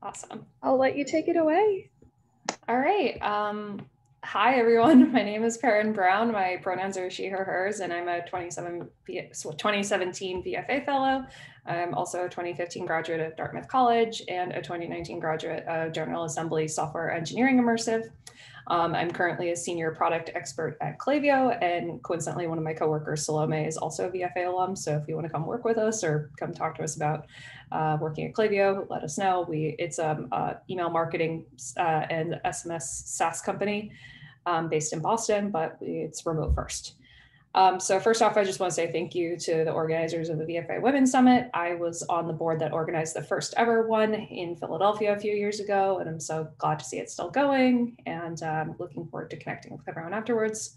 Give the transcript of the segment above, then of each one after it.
Awesome. I'll let you take it away. All right. Hi, everyone. My name is Perrin Brown. My pronouns are she, her, hers, and I'm a 2017 VFA fellow. I'm also a 2015 graduate of Dartmouth College and a 2019 graduate of General Assembly Software Engineering Immersive. I'm currently a senior product expert at Klaviyo, and coincidentally, one of my coworkers, Salome, is also a VFA alum. So if you want to come work with us or come talk to us about working at Klaviyo, let us know. It's an email marketing and SMS SaaS company based in Boston, but it's remote first. So first off, I just want to say thank you to the organizers of the VFA Women's Summit. I was on the board that organized the first ever one in Philadelphia a few years ago, and I'm so glad to see it still going, and looking forward to connecting with everyone afterwards.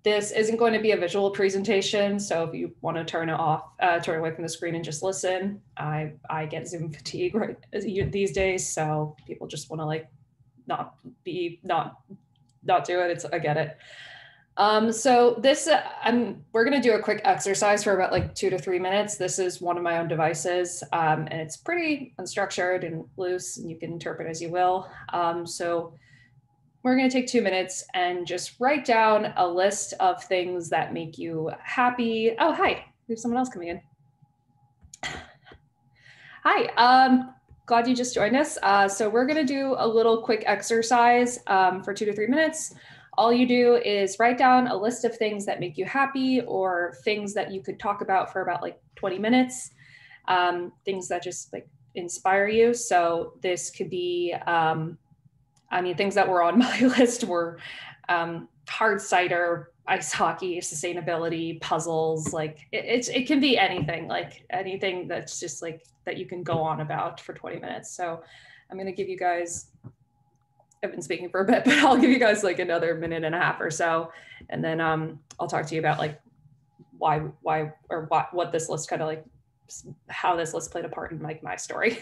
This isn't going to be a visual presentation, so if you want to turn away from the screen and just listen, I get Zoom fatigue these days, so people just want to like not do it. I get it. So this, we're going to do a quick exercise for about like 2 to 3 minutes. This is one of my own devices, and it's pretty unstructured and loose, and you can interpret as you will. So we're going to take 2 minutes and just write down a list of things that make you happy. Oh, hi, we have someone else coming in. Hi, glad you just joined us. So we're going to do a little quick exercise for 2 to 3 minutes. All you do is write down a list of things that make you happy or things that you could talk about for about like 20 minutes, things that just like inspire you. So this could be, things that were on my list were hard cider, ice hockey, sustainability, puzzles. Like it can be anything, like anything that's just like that you can go on about for 20 minutes. So I'm going to give you guys, I've been speaking for a bit, but I'll give you guys like another minute and a half or so. And then I'll talk to you about like why or what this list kind of like, how this list played a part in like my story.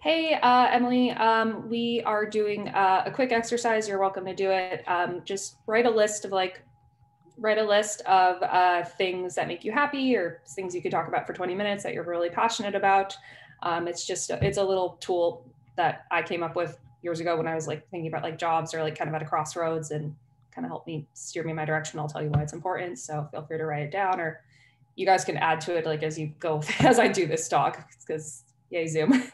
Hey, Emily, we are doing a quick exercise. You're welcome to do it. Just write a list of things that make you happy or things you could talk about for 20 minutes that you're really passionate about. It's a little tool that I came up with years ago when I was like thinking about like jobs or like kind of at a crossroads, and kind of helped me steer me in my direction. I'll tell you why it's important. So feel free to write it down, or you guys can add to it like as you go as I do this talk, because yay, Zoom.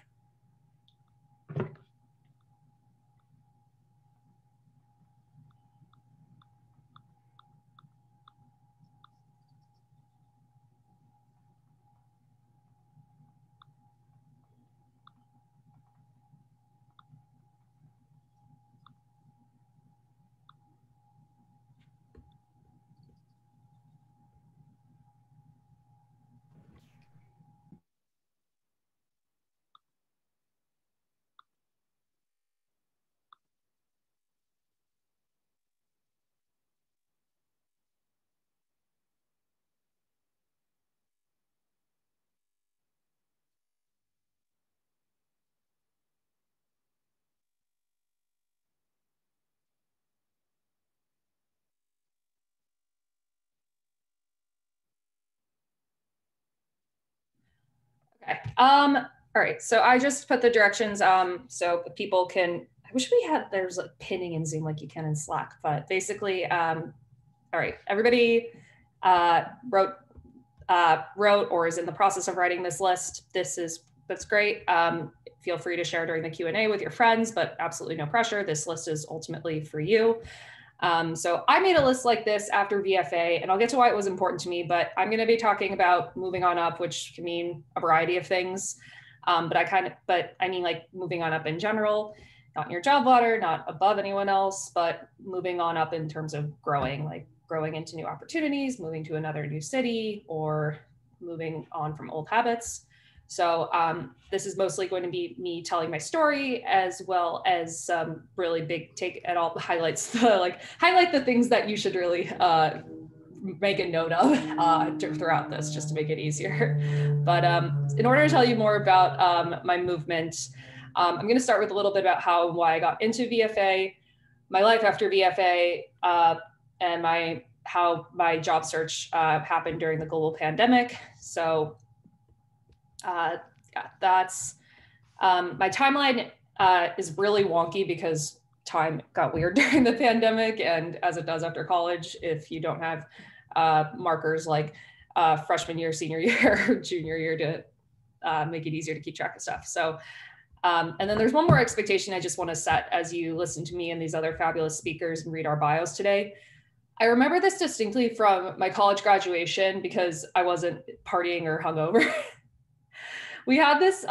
Okay. All right. So I just put the directions so people can. I wish we had there's like pinning in Zoom like you can in Slack, but basically, all right. Everybody wrote or is in the process of writing this list. That's great. Feel free to share during the Q&A with your friends, but absolutely no pressure. This list is ultimately for you. So I made a list like this after VFA, and I'll get to why it was important to me, but I'm going to be talking about moving on up, which can mean a variety of things. But I mean like moving on up in general, not in your job ladder, not above anyone else, but moving on up in terms of growing, like growing into new opportunities, moving to another new city, or moving on from old habits. So this is mostly going to be me telling my story, as well as some really big take at all highlights, highlight the things that you should really make a note of throughout this, just to make it easier. But in order to tell you more about my movement, I'm going to start with a little bit about how and why I got into VFA, my life after VFA, and how my job search happened during the global pandemic. So yeah, that's my timeline is really wonky because time got weird during the pandemic, and as it does after college, if you don't have markers like freshman year, senior year, junior year to make it easier to keep track of stuff. So, and then there's one more expectation I just want to set as you listen to me and these other fabulous speakers and read our bios today. I remember this distinctly from my college graduation because I wasn't partying or hungover. We had this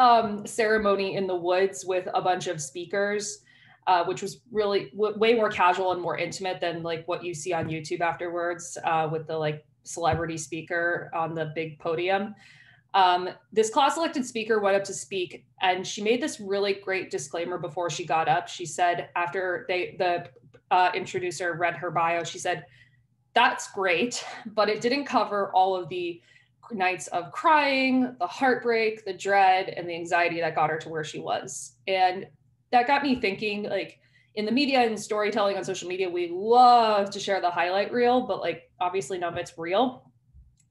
ceremony in the woods with a bunch of speakers, which was really way more casual and more intimate than like what you see on YouTube afterwards with the like celebrity speaker on the big podium. This class elected speaker went up to speak, and she made this really great disclaimer before she got up. She said, after the introducer read her bio, she said, "That's great, but it didn't cover all of the nights of crying, the heartbreak, the dread, and the anxiety that got her to where she was." And that got me thinking, like, in the media and storytelling on social media, we love to share the highlight reel, but like obviously none of it's real.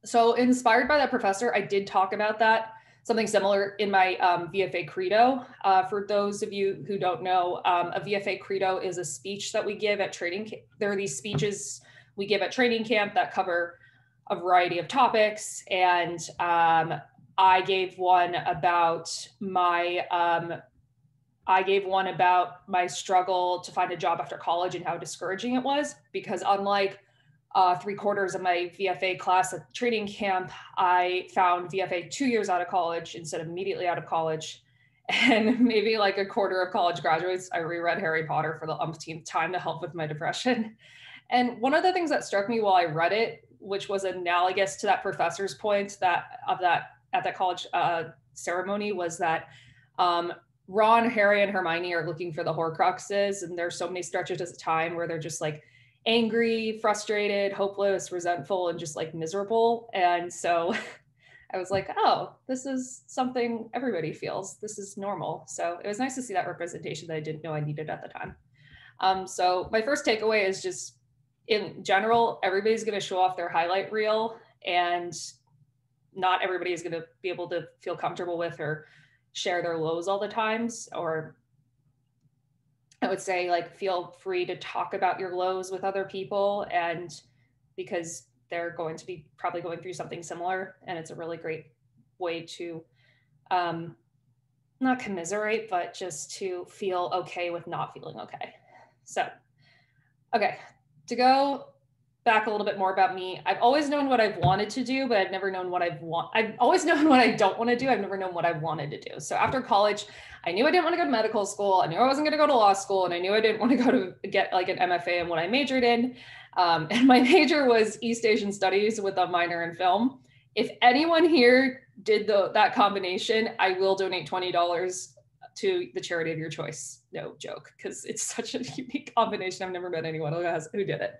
So inspired by that professor, I did talk about that, something similar in my VFA credo. For those of you who don't know, a VFA credo is a speech that we give at training. There are these speeches we give at training camp that cover a variety of topics. And I gave one about my struggle to find a job after college and how discouraging it was, because unlike 3/4 of my VFA class at training camp, I found VFA 2 years out of college instead of immediately out of college. And maybe like a quarter of college graduates, I reread Harry Potter for the umpteenth time to help with my depression. And one of the things that struck me while I read it, which was analogous to that professor's point at that college ceremony, was that Ron, Harry, and Hermione are looking for the Horcruxes, and there's so many stretches of time where they're just like angry, frustrated, hopeless, resentful, and just like miserable. And so I was like, oh, this is something everybody feels. This is normal. So it was nice to see that representation that I didn't know I needed at the time. So my first takeaway is just, in general, everybody's going to show off their highlight reel, and not everybody is going to be able to feel comfortable with or share their lows all the times. Or I would say, like, feel free to talk about your lows with other people, and because they're going to be probably going through something similar, and it's a really great way to not commiserate, but just to feel okay with not feeling okay. So, okay. To go back a little bit more about me, I've always known what I've wanted to do, but I've never known what I've always known what I don't want to do. I've never known what I wanted to do. So after college, I knew I didn't want to go to medical school. I knew I wasn't going to go to law school, and I knew I didn't want to go to get like an MFA in what I majored in. And my major was East Asian Studies with a minor in film. If anyone here did that combination, I will donate $20 to the charity of your choice. No joke, because it's such a unique combination. I've never met anyone who did it.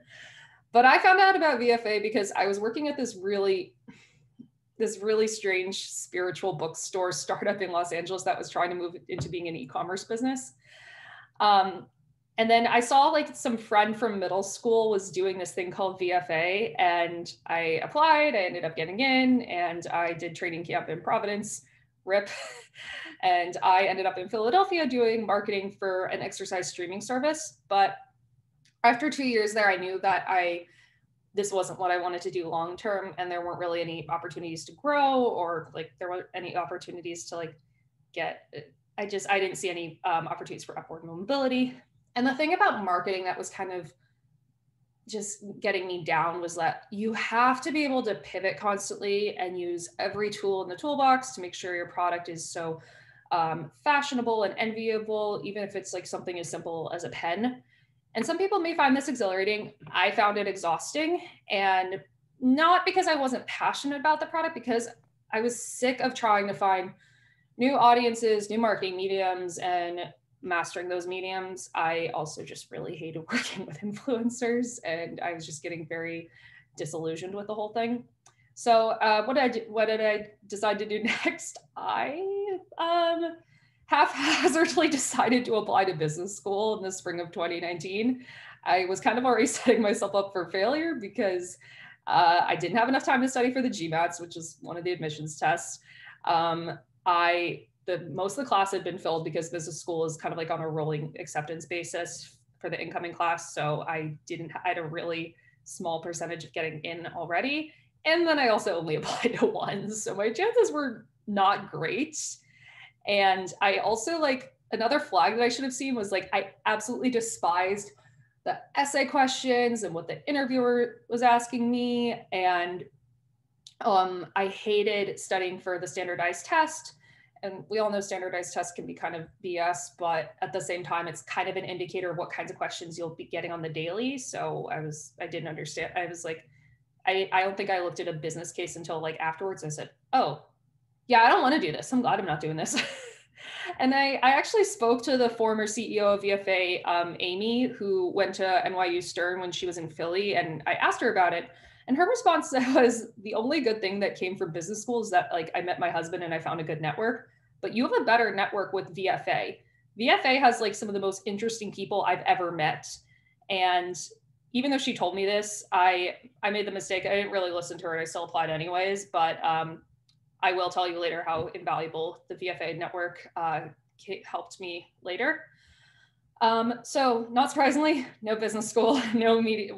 But I found out about VFA because I was working at this really strange spiritual bookstore startup in Los Angeles that was trying to move into being an e-commerce business. And then I saw like some friend from middle school was doing this thing called VFA, and I applied. I ended up getting in, and I did training camp in Providence, RIP. And I ended up in Philadelphia doing marketing for an exercise streaming service. But after 2 years there, I knew that this wasn't what I wanted to do long term, and there weren't really any opportunities to grow, or like there weren't any opportunities to like I didn't see any opportunities for upward mobility. And the thing about marketing that was kind of just getting me down was that you have to be able to pivot constantly and use every tool in the toolbox to make sure your product is so fashionable and enviable, even if it's like something as simple as a pen. And some people may find this exhilarating. I found it exhausting, and not because I wasn't passionate about the product, because I was sick of trying to find new audiences, new marketing mediums, and mastering those mediums. I also just really hated working with influencers, and I was just getting very disillusioned with the whole thing. So what did I decide to do next? I haphazardly decided to apply to business school in the spring of 2019. I was kind of already setting myself up for failure because I didn't have enough time to study for the GMATs, which is one of the admissions tests. Most of the class had been filled because business school is kind of like on a rolling acceptance basis for the incoming class. So I had a really small percentage of getting in already. And then I also only applied to one. So my chances were not great. And I also, like, another flag that I should have seen was, like, I absolutely despised the essay questions and what the interviewer was asking me. And I hated studying for the standardized test. And we all know standardized tests can be kind of BS, but at the same time, it's kind of an indicator of what kinds of questions you'll be getting on the daily. So I didn't understand. I was like, I don't think I looked at a business case until like afterwards. I said, oh, yeah, I don't want to do this. I'm glad I'm not doing this. And I actually spoke to the former CEO of VFA, Amy, who went to NYU Stern when she was in Philly. And I asked her about it. And her response was, the only good thing that came from business school is that, like, I met my husband and I found a good network, but you have a better network with VFA. VFA has like some of the most interesting people I've ever met. And even though she told me this, I made the mistake. I didn't really listen to her and I still applied anyways, but I will tell you later how invaluable the VFA network helped me later. So not surprisingly, no business school, no media,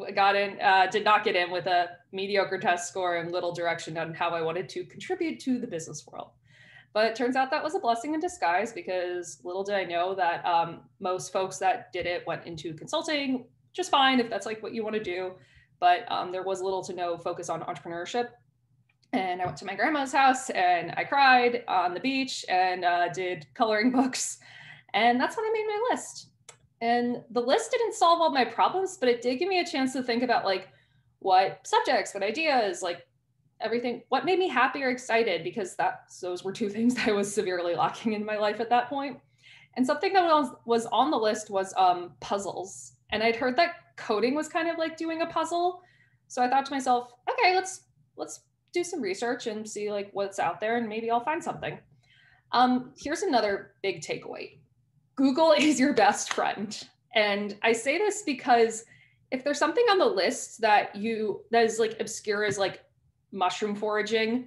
did not get in with a mediocre test score and little direction on how I wanted to contribute to the business world. But it turns out that was a blessing in disguise, because little did I know that most folks that did it went into consulting, just fine if that's like what you want to do. But there was little to no focus on entrepreneurship. And I went to my grandma's house and I cried on the beach and did coloring books. And that's when I made my list. And the list didn't solve all my problems, but it did give me a chance to think about like what subjects, what ideas, like everything, what made me happy or excited, because those were two things that I was severely lacking in my life at that point. And something that was on the list was puzzles. And I'd heard that coding was kind of like doing a puzzle. So I thought to myself, okay, let's do some research and see like what's out there and maybe I'll find something. Here's another big takeaway. Google is your best friend. And I say this because if there's something on the list that is like obscure as like mushroom foraging,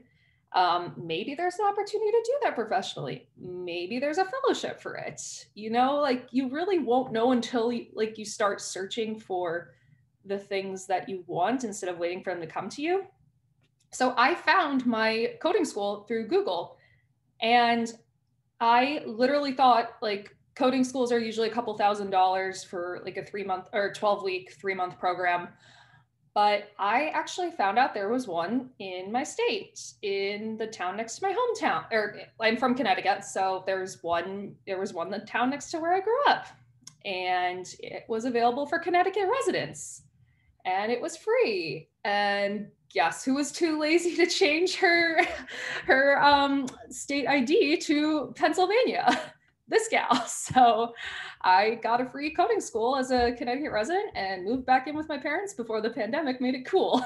maybe there's an opportunity to do that professionally. Maybe there's a fellowship for it. You know, like you really won't know until you start searching for the things that you want instead of waiting for them to come to you. So I found my coding school through Google, and I literally thought like coding schools are usually a couple $1,000s for like a 3-month or 12-week 3-month program. But I actually found out there was one in my state, in the town next to my hometown. Or I'm from Connecticut, so there was one in the town next to where I grew up. And it was available for Connecticut residents. And it was free. And guess who was too lazy to change her state ID to Pennsylvania? This gal. So I got a free coding school as a Connecticut resident and moved back in with my parents before the pandemic made it cool.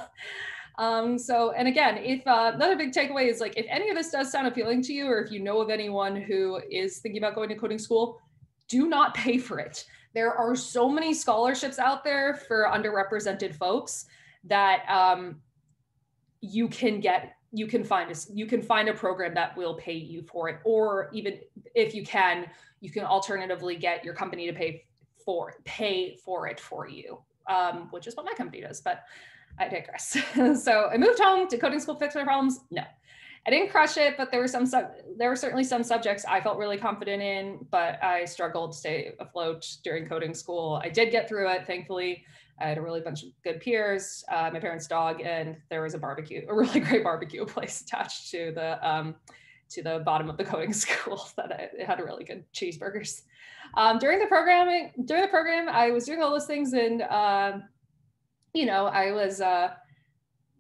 And again, if another big takeaway is like, if any of this does sound appealing to you, or if you know of anyone who is thinking about going to coding school, do not pay for it. There are so many scholarships out there for underrepresented folks that you can find a program that will pay you for it, or even if you can alternatively get your company to pay for it for you, which is what my company does, but I digress. So I moved home. Did coding school fix my problems? No, I didn't crush it, but there were certainly some subjects I felt really confident in, but I struggled to stay afloat during coding school. I did get through it, thankfully. I had a really bunch of good peers, my parents' dog, and there was a really great barbecue place attached to the bottom of the coding school it had really good cheeseburgers. During the program, I was doing all those things, and I was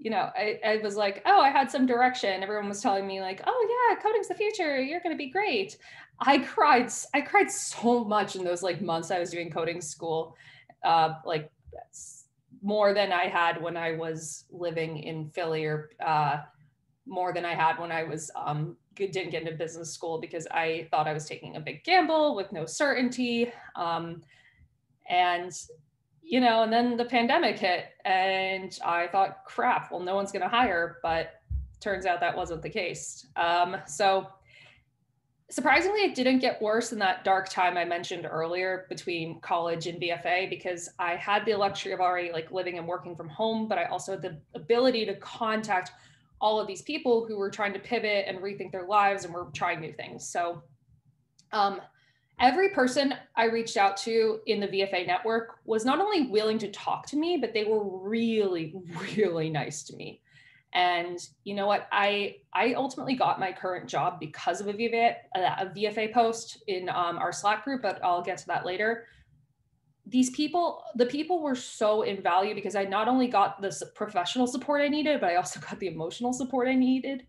I was like, oh, I had some direction. Everyone was telling me like, oh yeah, coding's the future. You're going to be great. I cried so much in those like months I was doing coding school, like more than I had when I was living in Philly, or more than I had when I was didn't get into business school, because I thought I was taking a big gamble with no certainty. And and then the pandemic hit and I thought, crap, well, no one's going to hire, but turns out that wasn't the case. So surprisingly, it didn't get worse than that dark time I mentioned earlier between college and VFA, because I had the luxury of already like living and working from home, but I also had the ability to contact all of these people who were trying to pivot and rethink their lives and were trying new things. So every person I reached out to in the VFA network was not only willing to talk to me, but they were really, really nice to me. And you know what? I ultimately got my current job because of a VFA post in our Slack group, but I'll get to that later. The people were so in value because I not only got the professional support I needed, but I also got the emotional support I needed.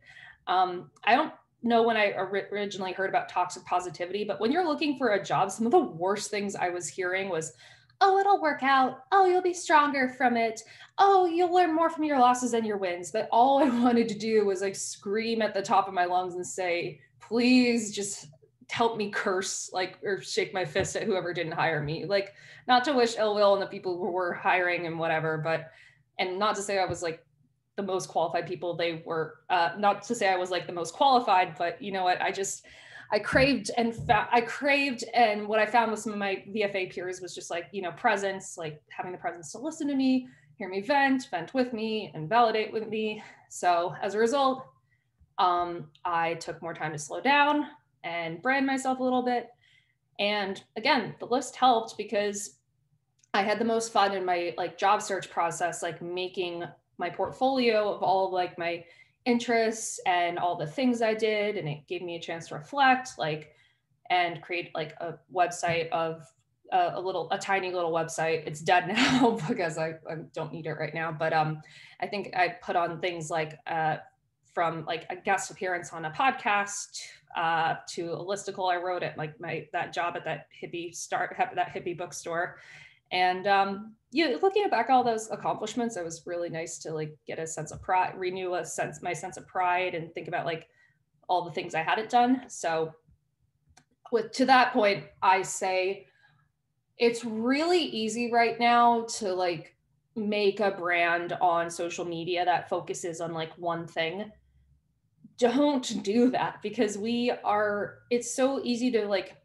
I don't know when I originally heard about toxic positivity, but when you're looking for a job, some of the worst things I was hearing was, oh, it'll work out. Oh, you'll be stronger from it. Oh, you'll learn more from your losses than your wins. But all I wanted to do was like scream at the top of my lungs and say, please just help me curse, like, or shake my fist at whoever didn't hire me. Like, not to wish ill will on the people who were hiring and whatever, but, and not to say I was like the most qualified people they were, not to say I was like the most qualified, but you know what, I craved and what I found with some of my VFA peers was just like, presence, like having the presence to listen to me, hear me vent with me, and validate with me. So as a result, I took more time to slow down and brand myself a little bit. And again, the list helped because I had the most fun in my like job search process, like making my portfolio of all of like my interests and all the things I did. And it gave me a chance to reflect, like, and create like a website of a tiny little website. It's dead now because I don't need it right now. But I think I put on things like from like a guest appearance on a podcast to a listicle I wrote at like that job at that hippie bookstore. And looking back all those accomplishments, it was really nice to like get a sense of pride, renew my sense of pride, and think about like all the things I hadn't done. So to that point, I say it's really easy right now to like make a brand on social media that focuses on like one thing. Don't do that, because it's so easy to like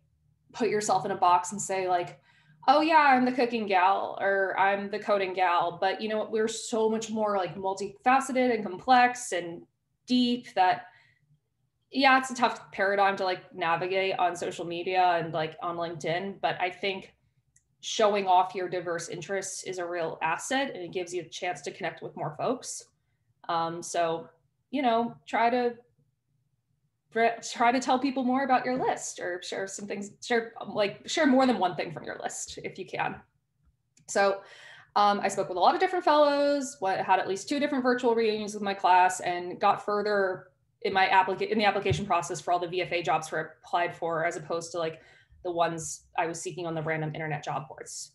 put yourself in a box and say like, oh yeah, I'm the cooking gal or I'm the coding gal. But you know what, we're so much more like multifaceted and complex and deep that, yeah, it's a tough paradigm to like navigate on social media and like on LinkedIn. But I think showing off your diverse interests is a real asset, and it gives you a chance to connect with more folks. So, try to tell people more about your list, or share some things, share more than one thing from your list if you can. So I spoke with a lot of different fellows, had at least 2 different virtual reunions with my class, and got further in the application process for all the VFA jobs I applied for, as opposed to like the ones I was seeking on the random internet job boards.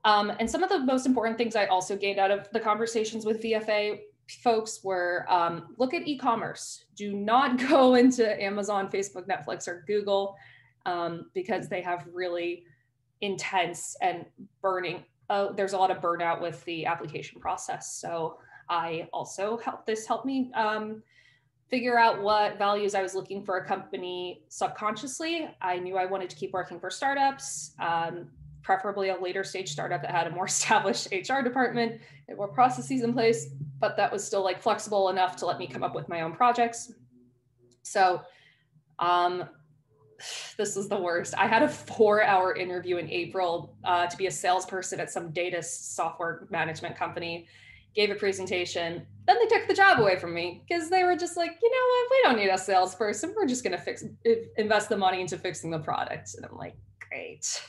And some of the most important things I also gained out of the conversations with VFA folks were look at e-commerce. Do not go into Amazon, Facebook, Netflix, or Google, because they have really intense and burning. There's a lot of burnout with the application process. So I also helped me figure out what values I was looking for a company subconsciously. I knew I wanted to keep working for startups, preferably a later stage startup that had a more established HR department and more processes in place, but that was still like flexible enough to let me come up with my own projects. So this is the worst. I had a 4-hour interview in April to be a salesperson at some data software management company. Gave a presentation, then they took the job away from me because they were just like, you know what, we don't need a salesperson. We're just going to invest the money into fixing the product. And I'm like, great.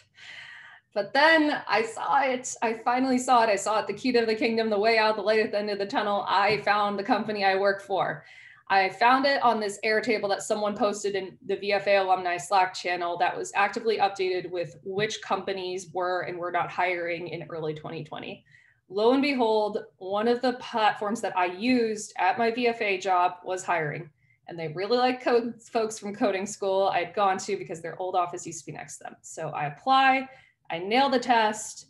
But then I saw it. I finally saw it. I saw it, the key to the kingdom, the way out, the light at the end of the tunnel. I found the company I work for. I found it on this Airtable that someone posted in the VFA alumni Slack channel that was actively updated with which companies were and were not hiring in early 2020. Lo and behold, one of the platforms that I used at my VFA job was hiring. And they really like folks from coding school I'd gone to because their old office used to be next to them. So I apply, I nailed the test,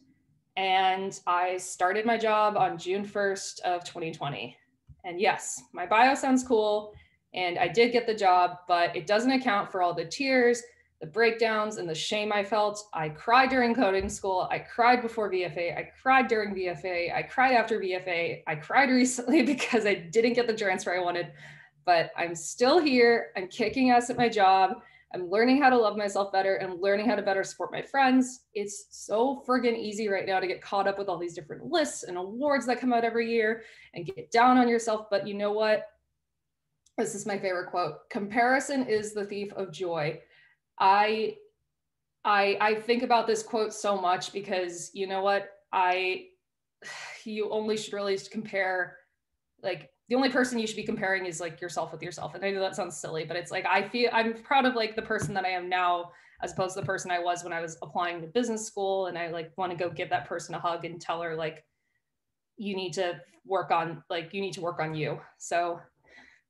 and I started my job on June 1st of 2020. And yes, my bio sounds cool, and I did get the job, but it doesn't account for all the tears, the breakdowns, and the shame I felt. I cried during coding school. I cried before VFA. I cried during VFA. I cried after VFA. I cried recently because I didn't get the transfer I wanted, but I'm still here. I'm kicking ass at my job. I'm learning how to love myself better and learning how to better support my friends. It's so friggin' easy right now to get caught up with all these different lists and awards that come out every year and get down on yourself. But you know what? This is my favorite quote. Comparison is the thief of joy. I think about this quote so much because you know what? You only should really compare, like, the only person you should be comparing is like yourself with yourself. And I know that sounds silly, but it's like, I'm proud of like the person that I am now, as opposed to the person I was when I was applying to business school. And I like want to go give that person a hug and tell her like, you need to work on you. So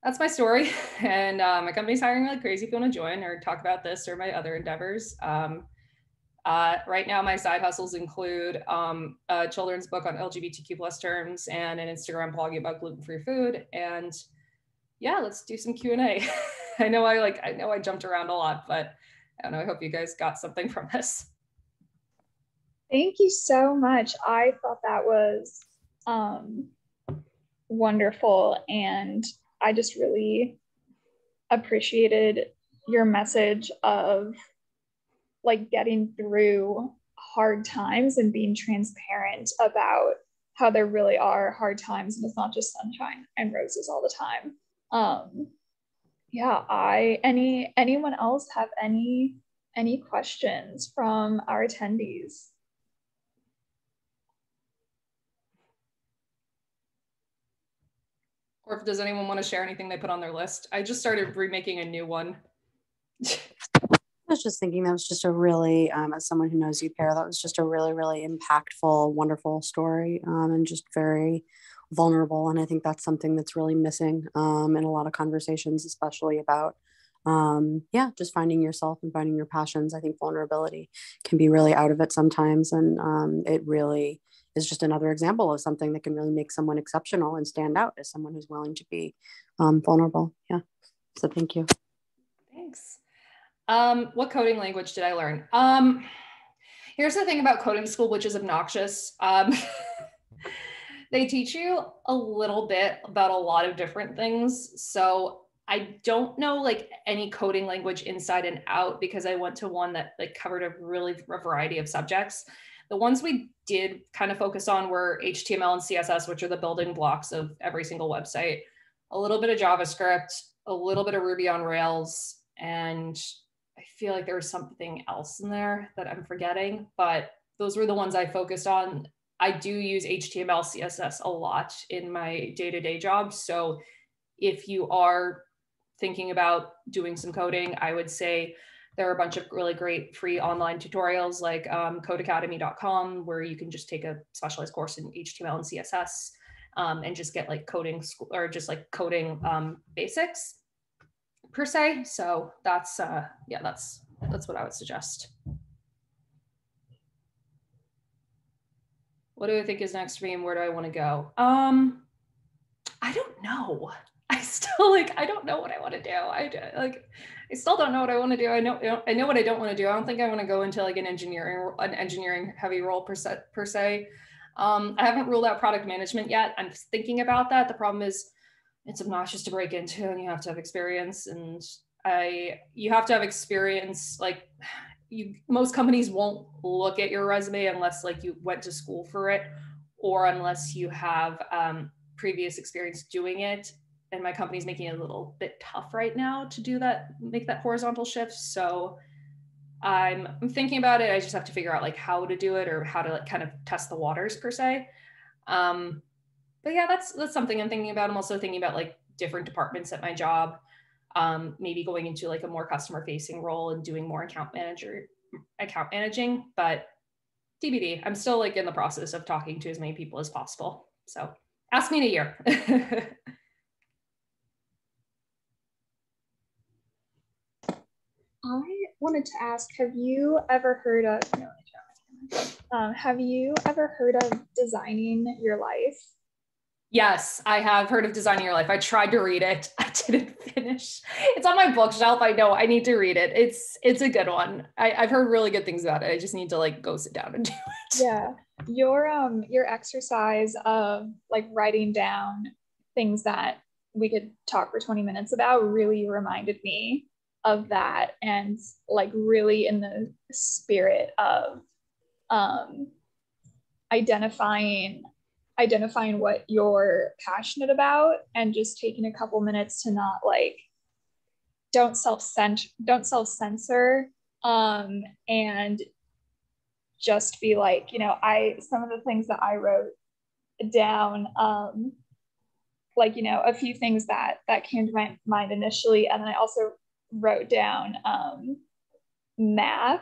that's my story. And my company's hiring like crazy if you want to join or talk about this or my other endeavors. Right now, my side hustles include a children's book on LGBTQ plus terms and an Instagram blog about gluten-free food. And yeah, let's do some Q&A. I know I jumped around a lot, but I don't know. I hope you guys got something from this. Thank you so much. I thought that was wonderful, and I just really appreciated your message of like getting through hard times and being transparent about how there really are hard times and it's not just sunshine and roses all the time. Anyone else have any questions from our attendees? Or if does anyone want to share anything they put on their list? I just started remaking a new one. I was just thinking that was just a really, as someone who knows you, Kara, that was just a really, really impactful, wonderful story, and just very vulnerable. And I think that's something that's really missing in a lot of conversations, especially about, just finding yourself and finding your passions. I think vulnerability can be really out of it sometimes. And it really is just another example of something that can really make someone exceptional and stand out as someone who's willing to be vulnerable. Yeah. So thank you. Thanks. What coding language did I learn? Here's the thing about coding school, which is obnoxious. They teach you a little bit about a lot of different things. So I don't know like any coding language inside and out because I went to one that like covered a variety of subjects. The ones we did kind of focus on were HTML and CSS, which are the building blocks of every single website, a little bit of JavaScript, a little bit of Ruby on Rails, and I feel like there was something else in there that I'm forgetting, but those were the ones I focused on. I do use HTML, CSS a lot in my day-to-day job. So if you are thinking about doing some coding, I would say there are a bunch of really great free online tutorials like codeacademy.com, where you can just take a specialized course in HTML and CSS and just get like coding school or just like coding basics per se. So that's what I would suggest. What do I think is next for me and where do I want to go? I don't know. I don't know what I want to do. I still don't know what I want to do. I know what I don't want to do. I don't think I want to go into like an engineering heavy role per se. I haven't ruled out product management yet. I'm thinking about that. The problem is it's obnoxious to break into and you have to have experience, and you have to have experience. Like most companies won't look at your resume unless like you went to school for it or unless you have previous experience doing it. And my company's making it a little bit tough right now to do that, make that horizontal shift. So I'm thinking about it. I just have to figure out like how to do it or how to like kind of test the waters per se. But yeah, that's something I'm thinking about. I'm also thinking about like different departments at my job, maybe going into like a more customer facing role and doing more account managing. But TBD, I'm still like in the process of talking to as many people as possible. So ask me in a year. I wanted to ask, have you ever heard of Designing Your Life? Yes, I have heard of Designing Your Life. I tried to read it. I didn't finish. It's on my bookshelf. I know I need to read it. It's a good one. I've heard really good things about it. I just need to like go sit down and do it. Yeah. Your exercise of like writing down things that we could talk for 20 minutes about really reminded me of that, and like really in the spirit of identifying what you're passionate about, and just taking a couple minutes to not like don't self-censor, and just be like, you know, some of the things that I wrote down, like, you know, a few things that came to my mind initially, and then I also wrote down math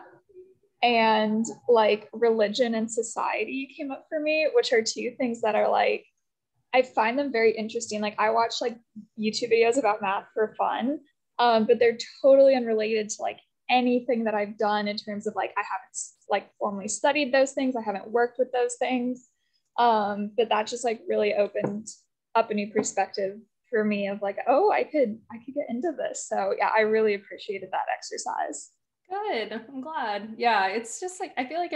and like religion and society came up for me, which are two things that are like, I find them very interesting. Like I watch like YouTube videos about math for fun, but they're totally unrelated to like anything that I've done in terms of like, I haven't like formally studied those things. I haven't worked with those things. But that just like really opened up a new perspective for me of like, oh, I could get into this. So yeah, I really appreciated that exercise. Good. I'm glad. Yeah, it's just like I feel like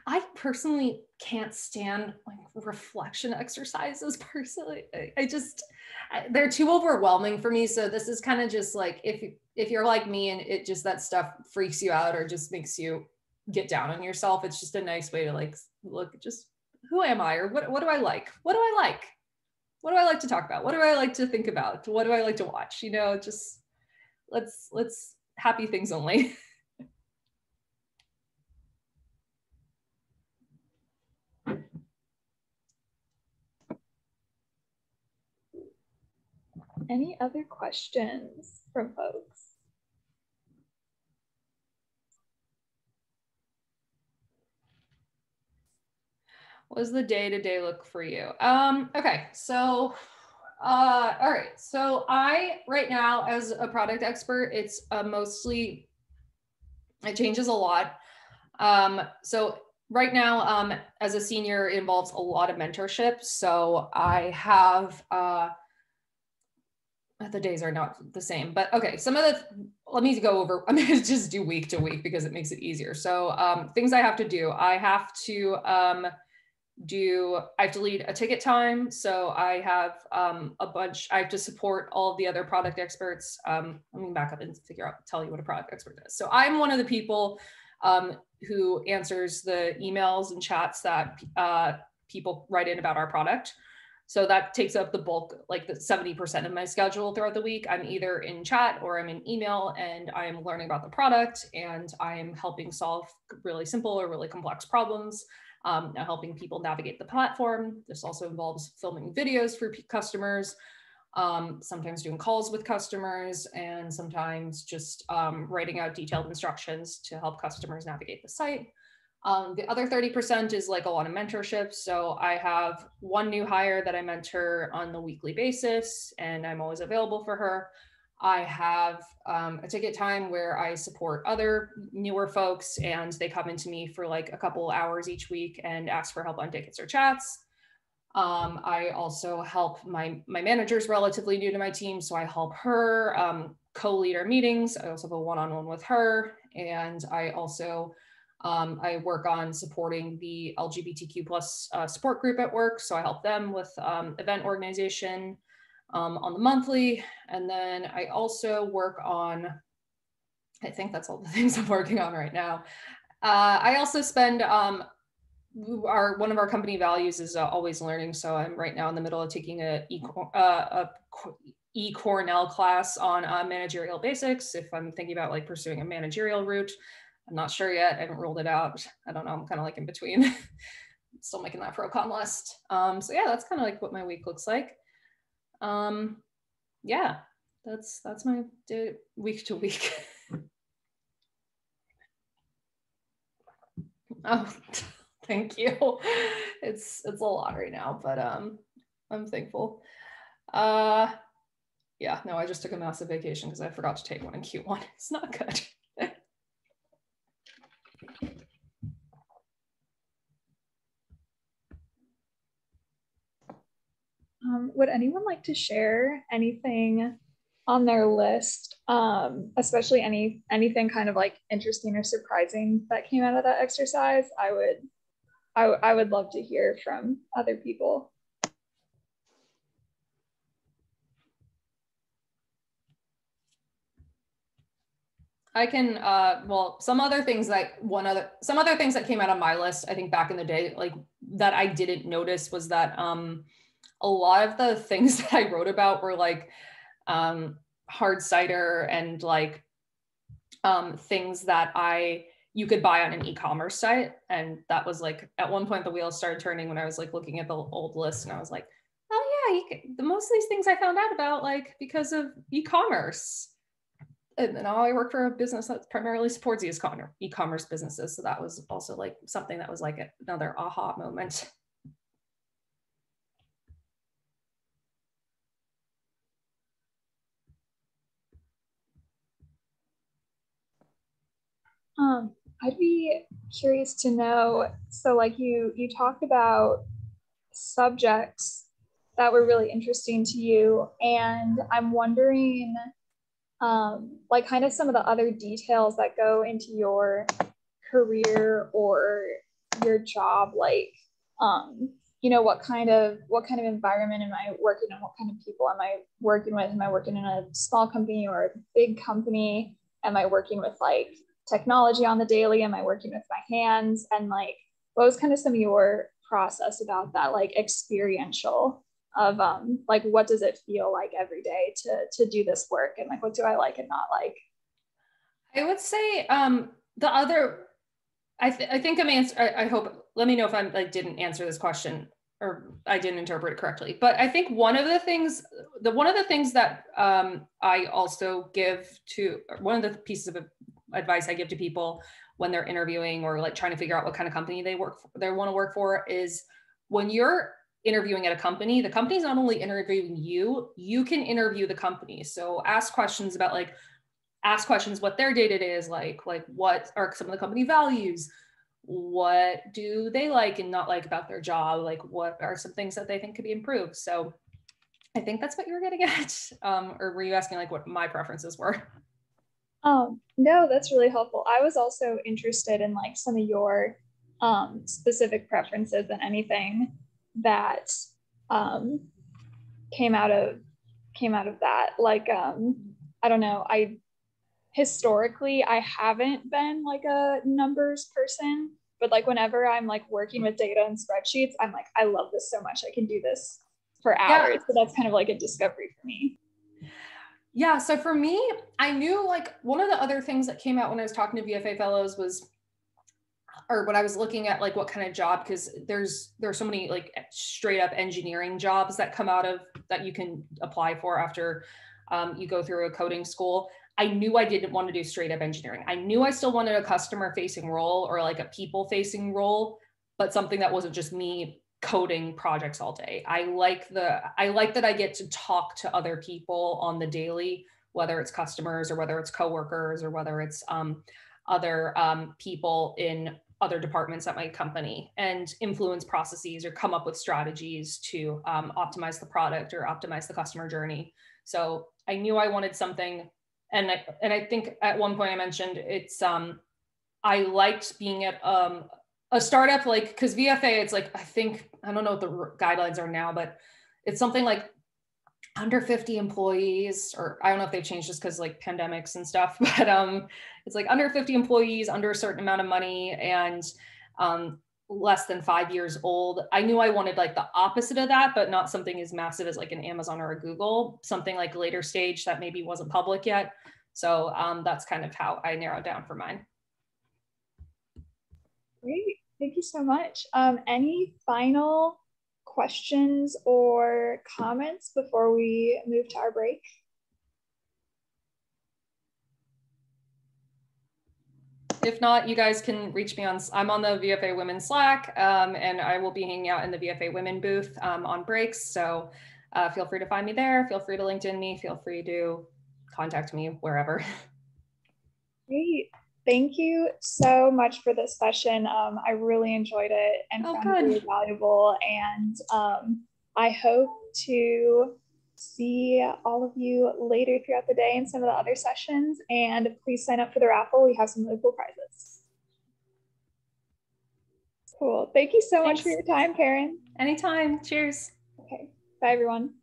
I personally can't stand like reflection exercises personally. They're too overwhelming for me. So this is kind of just like if you're like me and it just that stuff freaks you out or just makes you get down on yourself, it's just a nice way to like look at just who am I or what do I like? What do I like? What do I like to talk about? What do I like to think about? What do I like to watch? You know, just let's happy things only. Any other questions from folks? What does the day-to-day look for you? Okay, so all right. So right now as a product expert, it's mostly, it changes a lot. So right now, as a senior, it involves a lot of mentorship. So I have, the days are not the same, but okay. Let me go over, I'm gonna just do week to week because it makes it easier. So things I have to do, I have to lead a ticket time. So I have I have to support all of the other product experts. Let me back up and tell you what a product expert is. So I'm one of the people who answers the emails and chats that people write in about our product. So that takes up the bulk, like the 70% of my schedule throughout the week. I'm either in chat or I'm in email and I'm learning about the product and I'm helping solve really simple or really complex problems. Helping people navigate the platform. This also involves filming videos for customers, sometimes doing calls with customers, and sometimes just writing out detailed instructions to help customers navigate the site. The other 30% is like a lot of mentorship. So I have one new hire that I mentor on the weekly basis, and I'm always available for her. I have a ticket time where I support other newer folks and they come into me for like a couple hours each week and ask for help on tickets or chats. I also help my manager's relatively new to my team. So I help her co-lead our meetings. I also have a one-on-one with her. And I also, I work on supporting the LGBTQ plus support group at work. So I help them with event organization, on the monthly. And then I also work on, I think that's all the things I'm working on right now. I also spend, one of our company values is always learning. So I'm right now in the middle of taking a e-Cornell class on managerial basics. If I'm thinking about like pursuing a managerial route, I'm not sure yet. I haven't ruled it out. I don't know. I'm kind of like in between. Still making that pro con list. So yeah, that's kind of like what my week looks like. Yeah, that's my day, week to week. Oh, thank you. It's a lot right now, but I'm thankful. Yeah, no, I just took a massive vacation because I forgot to take one in Q1. It's not good. Would anyone like to share anything on their list, especially anything kind of like interesting or surprising that came out of that exercise? I would love to hear from other people. I can well, some other things that came out of my list, I think back in the day, like that I didn't notice was that a lot of the things that I wrote about were like hard cider and like things that you could buy on an e-commerce site. And that was like, at one point the wheels started turning when I was like looking at the old list, and I was like, oh yeah, most of these things I found out about like because of e-commerce. And now I work for a business that primarily supports e-commerce businesses. So that was also like something that was like another aha moment. I'd be curious to know, so like you talked about subjects that were really interesting to you, and I'm wondering like kind of some of the other details that go into your career or your job, like you know, what kind of environment am I working in, what kind of people am I working with, am I working in a small company or a big company, am I working with like technology on the daily, am I working with my hands, and like what was kind of some of your process about that, like experiential of like what does it feel like every day to do this work, and like what do I like and not like? I would say the other, I think I'm I hope, let me know if I didn't answer this question or I didn't interpret it correctly. But I think one of the things that I also give to, one of the pieces of advice I give to people when they're interviewing or like trying to figure out what kind of company they want to work for is, when you're interviewing at a company, the company's not only interviewing you, you can interview the company. So ask questions what their day-to-day is like what are some of the company values, what do they like and not like about their job, like what are some things that they think could be improved. So I think that's what you were getting at. Or were you asking like what my preferences were? No, that's really helpful. I was also interested in like some of your specific preferences and anything that um, came out of that. Like I don't know, I historically I haven't been like a numbers person, but like whenever I'm like working with data and spreadsheets, I'm like, I love this so much. I can do this for hours. So that's kind of like a discovery for me. Yeah, so for me, I knew like one of the other things that came out when I was talking to VFA fellows was, or when I was looking at like what kind of job, because there's so many like straight up engineering jobs that come out of that you can apply for after you go through a coding school. I knew I didn't want to do straight up engineering. I knew I still wanted a customer facing role or like a people facing role, but something that wasn't just me coding projects all day. I like that I get to talk to other people on the daily, whether it's customers or whether it's coworkers or whether it's other people in other departments at my company, and influence processes or come up with strategies to optimize the product or optimize the customer journey. So I knew I wanted something. And I think at one point I mentioned it's, I liked being at a startup, like, because VFA, it's like, I don't know what the guidelines are now, but it's something like under 50 employees, or I don't know if they've changed just because like pandemics and stuff, but it's like under 50 employees, under a certain amount of money, and less than 5 years old. I knew I wanted like the opposite of that, but not something as massive as like an Amazon or a Google, something like later stage that maybe wasn't public yet. So that's kind of how I narrowed down for mine. Great. Thank you so much. Any final questions or comments before we move to our break? If not, you guys can reach me I'm on the VFA Women Slack, and I will be hanging out in the VFA Women booth on breaks. So feel free to find me there. Feel free to LinkedIn me. Feel free to contact me wherever. Great. Thank you so much for this session. I really enjoyed it and found it really valuable. And I hope to see all of you later throughout the day in some of the other sessions. And please sign up for the raffle. We have some really cool prizes. Cool. Thank you so much for your time, Karen. Anytime. Cheers. Okay. Bye, everyone.